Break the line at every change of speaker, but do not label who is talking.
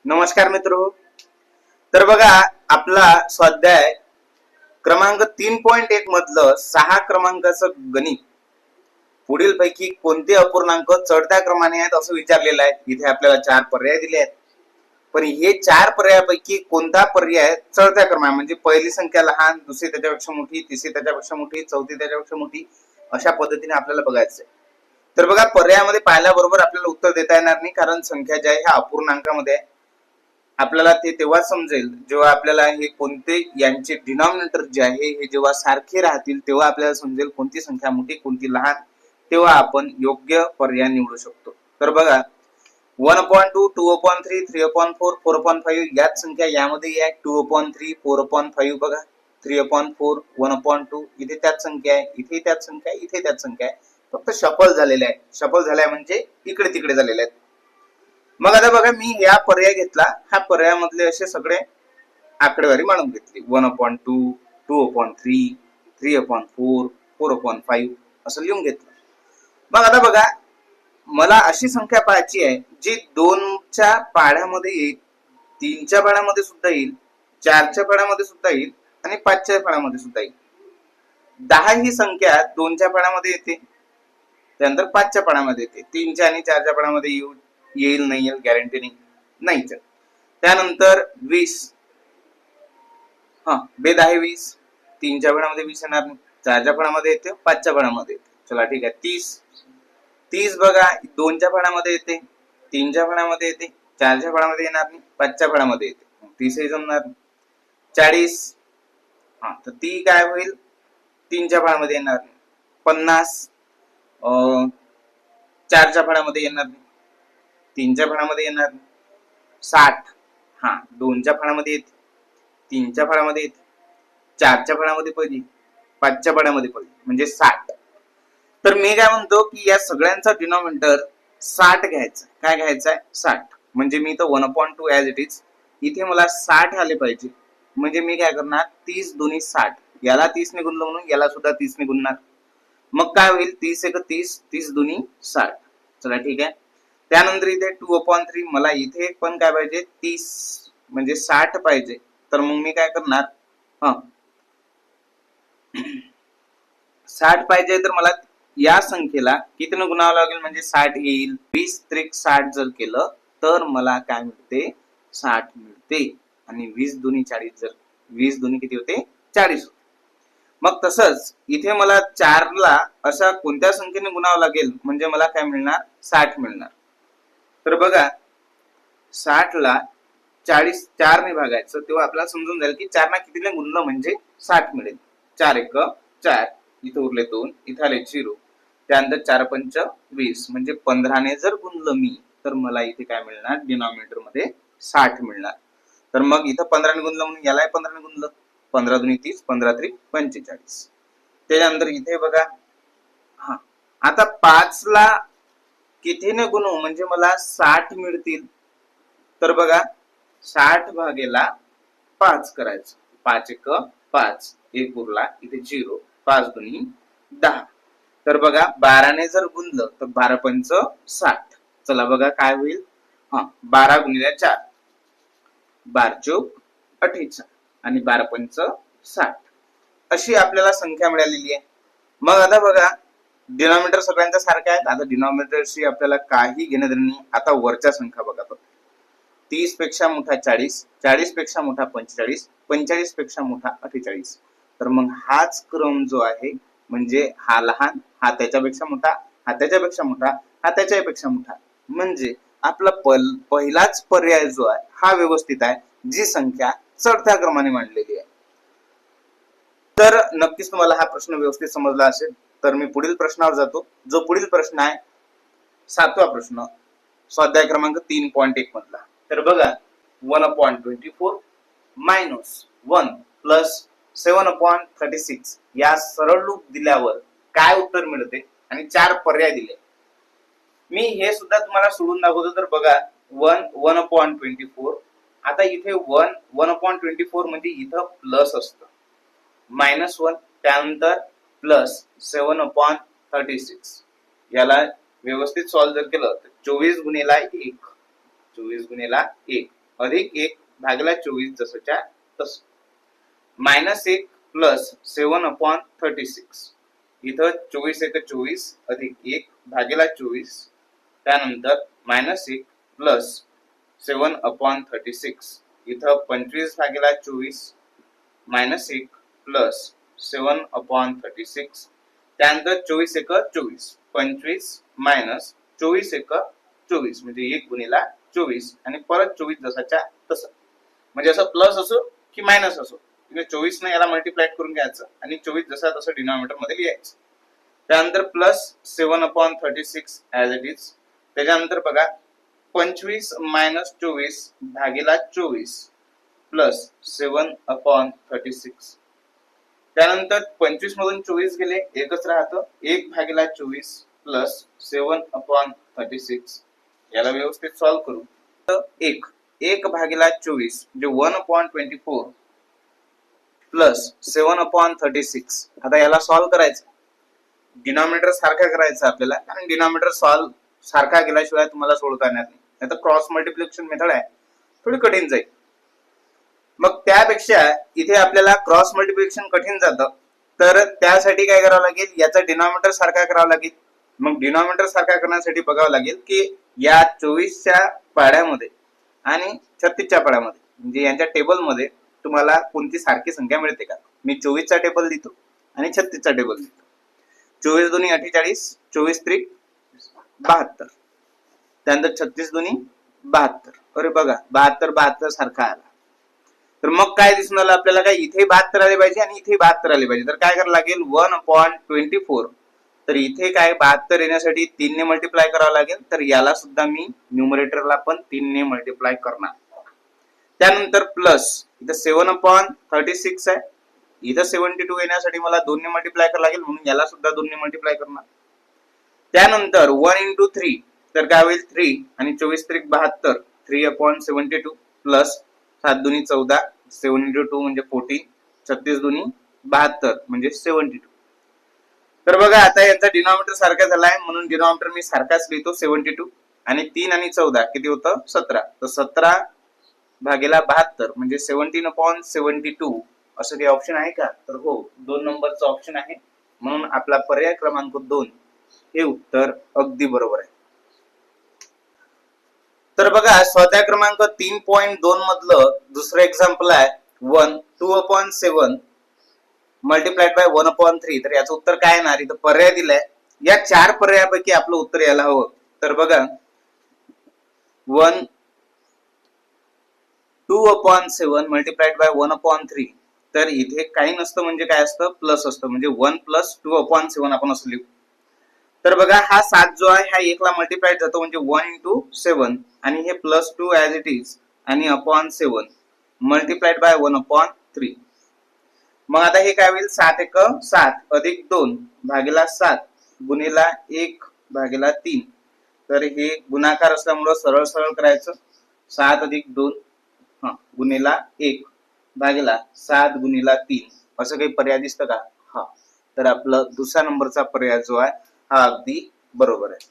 नमस्कार मित्र. तर बघा, आपला स्वाध्याय क्रमांक 3.1 मधलं 6 क्रमांकाचं गणित पुढील पैकी कोणते अपूर्णांक चढत्या क्रमाने आहेत असं विचारलेलं आहे. इथे आपल्याला 4 पर्याय दिले आहेत, पण हे 4 पर्यायापैकी कोणता पर्याय चढत्या क्रमाने, म्हणजे पहिली संख्या लहान, दुसरी त्याच्यापेक्षा मोठी, तिसरी त्याच्यापेक्षा मोठी, चौथी त्याच्यापेक्षा मोठी, अशा पद्धतीने आपल्याला बघायचं आहे. तर बघा, पर्यायामध्ये पाहिल्याबरोबर आपल्याला उत्तर देता येणार नाही, कारण संख्या ज्या आहे ह्या अपूर्णांकामध्ये आहे. आपल्याला ते तेव्हा समजेल जेव्हा आपल्याला हे कोणते यांचे डिनॉमिनेटर जे आहे हे जेव्हा सारखे राहतील, तेव्हा आपल्याला समजेल कोणती संख्या मोठी कोणती लहान, तेव्हा आपण योग्य पर्याय निवडू शकतो. तर बघा, 1/2, 2/3, 3/4, 4/5 याच संख्या यामध्ये आहे. 2/3, 4/5 बघा, 3/4, 1/2 इथे त्याच संख्या आहे, इथे त्याच संख्या आहे, इथे त्याच संख्या आहे, फक्त शफल झालेल्या आहे. शफल झाल्या म्हणजे इकडे तिकडे झालेल्या आहेत. मग आता बघा, मी या पर्याय घेतला, ह्या पर्यायामधले असे सगळे आकडेवारी मांडून घेतली. 1/2, 2/3, 3/4, 4/5 असं लिहून घेतलं. मग आता बघा, मला अशी संख्या पाहायची आहे जी 2च्या पाढ्यामध्ये येईल, 3च्या पाढ्यामध्ये सुद्धा येईल, 4च्या पाढ्यामध्ये सुद्धा येईल आणि 5च्या पाढ्यामध्ये सुद्धा येईल. 10 ही संख्या 2च्या पाढ्यामध्ये येते, त्यानंतर 5च्या पाढ्यामध्ये येते, 3च्या आणि 4च्या पाढ्यामध्ये येईल नाही येईल गॅरंटी नाही. त्यानंतर 20, बेद आहे 20, 3च्या फळामध्ये 20 येणार नाही, 4च्या फळामध्ये येते, 5च्या फळामध्ये येते. चला ठीक आहे. 30 बघा, 2च्या फळामध्ये येते, 3च्या फळामध्ये येते, 4च्या फळामध्ये येणार नाही, 5च्या फळामध्ये येते, 30 ही जमणार नाही. 40, तर ती काय होईल, 3च्या फळामध्ये येणार नाही. 50, 4च्या फळामध्ये येणार नाही, 3च्या फळामध्ये येणार नाही. 60, 2च्या फळामध्ये येते, 3च्या फळामध्ये येते, 4च्या फळामध्ये पहिली, 5च्या फळामध्ये पहिली, म्हणजे 60. तर मी काय म्हणतो की या सगळ्यांचा डिनॉमिनेटर 60 घ्यायचा. काय घ्यायचा आहे? 60. म्हणजे मी तो 1/2 ऍज इट इज, इथे मला 60 आले पाहिजे. म्हणजे मी काय करणार, 30 दोन्ही 60, याला 30 ने गुणलं म्हणून याला सुद्धा 30 ने गुणणार. मग काय होईल, 30 एक 30, 30 दोन्ही 60. चला ठीक आहे. त्यानंतर इथे 2/3, मला इथे पण काय पाहिजे, 30 म्हणजे 60 पाहिजे. तर मग मी काय करणार, 60 पाहिजे, तर मला या संख्येला कितीने गुणावं लागेल, म्हणजे 60 येईल. 20 त्रिक 60 जर केलं तर मला काय मिळते, 60 मिळते. आणि 20 दोन्ही 40, जर 20 दोन्ही किती होते, 40 होते. मग तसंच इथे मला 4 ला अशा कोणत्या संख्येने गुणावं लागेल म्हणजे मला काय मिळणार, 60 मिळणार. तर बघा, 60 ला 40 4 ने भागायचं, तेव्हा आपल्याला समजून जाईल की 4 ना कितीने गुणलं म्हणजे 60 मिळेल. 4 एक 4, इथे उरले 2, इथे आले 0, त्यानंतर 4 पंच 20, म्हणजे 15 ने जर गुणलं मी तर मला इथे काय मिळणार, डिनॉमिनेटर मध्ये 60 मिळणार. तर मग इथं 15 ने गुणलं म्हणून यालाही 15 ने गुणलं, 15 दुनी 30, 15 त्रिक 45. त्यानंतर इथे बघा, आता 5 ला कितीने गुणू म्हणजे मला 60 मिळतील. तर बघा, 60 भागेला 5 करायचं. 5 एक 5, एक उरला, इथे 0, 5 दुनी 10. तर बघा, 12 ने जर गुणलं तर 12 पंच 60. चला बघा काय होईल, 12 गुणिले 4, 12 चोक 48 आणि 12 पंच 60. अशी आपल्याला संख्या मिळालेली आहे. मग आता बघा, डिनॉमिनेटर सगळ्यांच्या सारख्या आहेत. आता डिनॉमिनेटरशी आपल्याला काही घेणं देणं नाही. आता वरच्या संख्या बघा, 30 पेक्षा मोठा 40, 40 पेक्षा मोठा 45, 45 पेक्षा मोठा 48. तर मग हाच क्रम जो आहे, म्हणजे हा लहान, हा त्याच्यापेक्षा मोठा, हा त्याच्यापेक्षा मोठा, हा त्याच्यापेक्षा मोठा, म्हणजे आपला पहिलाच पर्याय जो आहे हा व्यवस्थित आहे, जी संख्या चढत्या क्रमाने मांडलेली आहे. तर नक्कीच तुम्हाला हा प्रश्न व्यवस्थित समजला असेल. तर मी पुढील प्रश्नावर जातो. जो पुढील प्रश्न आहे 7वा प्रश्न, स्वाध्याय क्रमांक 3.1 मधला. तर बघा, 1/24 मायनस 1 प्लस 7/36 या सरळ रूप दिल्यावर काय उत्तर मिळते, आणि 4 पर्याय दिले. मी हे सुद्धा तुम्हाला सोडून दाखवतो. तर बघा, 1/24, आता इथे 1/24 म्हणजे इथं प्लस असतं, -1, त्यानंतर प्लस 7/36. याला व्यवस्थित सॉल्व्ह जर केलं तर 24 गुणिले 1, 24 गुणिले 1 अधिक 1 भागिला 24 जसंच्या तसं. -1 प्लस 7/36 इथं 24 एक 24 अधिक 1 भागिला 24 त्यानंतर -1 प्लस 7/36 इथं 25 भागिला 24 -1 प्लस 7/36 त्यानंतर 24 एक 24 25 मायनस 24 एक 24 म्हणजे 1 गुणिला 24 आणि परत 24 जसाच्या तसं. म्हणजे असं प्लस असो की मायनस असो 24 ने याला मल्टिप्लाय करून घ्यायचं आणि 24 जसा तसं डिनॉमिनेटर मध्ये लिहायचं. त्यानंतर प्लस 7/36 ऍज इट इज. त्याच्यानंतर बघा 25 मायनस 24 भागिला 24 प्लस 7/36. त्यानंतर 25 मधून 24 गेले एकच राहतं 1 भागिला 24 प्लस 7/36. याला व्यवस्थित सॉल्व्ह करू तर 1 भागिला 24 म्हणजे 1/24 प्लस 7/36. आता याला सॉल्व्ह करायचं. डिनॉमिनेटर सारखा करायचा आपल्याला कारण डिनॉमिनेटर सॉल्व्ह सारखा केल्याशिवाय तुम्हाला सोडवता येणार नाही. नाहीतर क्रॉस मल्टिप्लिकेशन मेथड आहे थोडी कठीण जाईल. मग त्यापेक्षा इथे आपल्याला क्रॉस मल्टिप्लिकेशन कठीण जातं तर त्यासाठी काय करावं लागेल याचा डिनॉमिनेटर सारखा करावा लागेल. मग डिनॉमिनेटर सारखा करण्यासाठी बघावं लागेल की या 24च्या पाड्यामध्ये आणि 36च्या पाड्यामध्ये म्हणजे यांच्या टेबलमध्ये तुम्हाला कोणती सारखी संख्या मिळते का. मी 24चा टेबल लिहितो आणि 36चा टेबल लिहितो. 24 दुनी 48 24 त्रिक 72 त्यानंतर 36 दुनी 72. अरे बघा 72 सारखा आला. तर मग काय दिसून आलं आपल्याला काय इथे 72 आले पाहिजे आणि इथे 72 आले पाहिजे. तर काय करावं लागेल 1/24. तर इथे काय 72 येण्यासाठी 3 ने मल्टिप्लाय करावं लागेल. तर याला सुद्धा मी न्यूमरेटरला पण 3 ने मल्टिप्लाय करणार. त्यानंतर प्लस इथं 7/36 आहे. इथं 72 येण्यासाठी मला 2 ने मल्टिप्लाय करावं लागेल म्हणून याला सुद्धा 2 ने मल्टिप्लाय करणार. त्यानंतर 1 into 3 तर काय होईल 3 आणि 24 त्रिक 72 3/72 प्लस 7 दुनी 14 7 into 2 म्हणजे 14 36 दुनी 72 म्हणजे 72. तर बघा आता यांचा डिनॉमिनेटर सारखा झालाय म्हणून डिनॉमिनेटर मी सारखाच लिहितो 72 आणि 3 आणि 14 किती होतं 17. तर 17 भागिला 72 म्हणजे 17/72 असं काही ऑप्शन आहे का. तर हो 2 नंबरचा ऑप्शन आहे म्हणून आपला पर्याय क्रमांक 2 हे उत्तर अगदी बरोबर आहे. तर बघा स्वाध्याय क्रमांक 3.2 मधलं दुसरं एक्झाम्पल आहे 2/7 मल्टिप्लाइड बाय 1/3. तर याचं उत्तर काय येणार इथं पर्याय दिलाय. या 4 पर्यायापैकी आपलं उत्तर यायला हवं. तर बघा 2/7 मल्टिप्लाइड बाय 1/3. तर इथे काही नसतं म्हणजे काय असतं प्लस असतं म्हणजे 1 प्लस 2/7 आपण असं लिहू. तर बघा हा 7 जो आहे हा 1 ला मल्टिप्लाइड जातो म्हणजे 1 into 7 आणि हे प्लस 2 ऍज इट इज आणि /7 मल्टिप्लाइड बाय 1/3. मग आता हे काय होईल 7 एक 7 अधिक 2 भागिला 7 गुणिला 1 भागिला 3. तर हे गुणाकार असल्यामुळे सरळ सरळ करायचं 7 अधिक 2 गुणिला 1 भागिला 7 गुणिला 3 असं काही पर्याय दिसतं का. हा तर आपलं दुसरा नंबरचा पर्याय जो आहे हा अगदी बरोबर आहे.